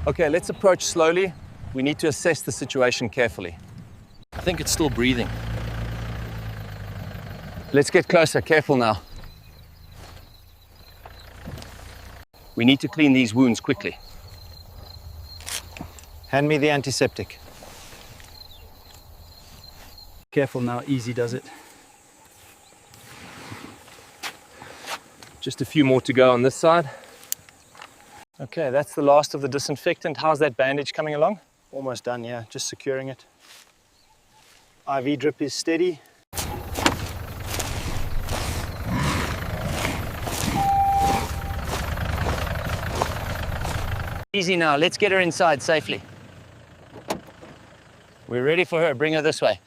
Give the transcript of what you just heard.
Okay, let's approach slowly. We need to assess the situation carefully. I think it's still breathing. Let's get closer, careful now. We need to clean these wounds quickly. Hand me the antiseptic. Careful now, easy does it. Just a few more to go on this side. Okay, that's the last of the disinfectant. How's that bandage coming along? Almost done, yeah, just securing it. IV drip is steady. Easy now, let's get her inside safely. We're ready for her, bring her this way.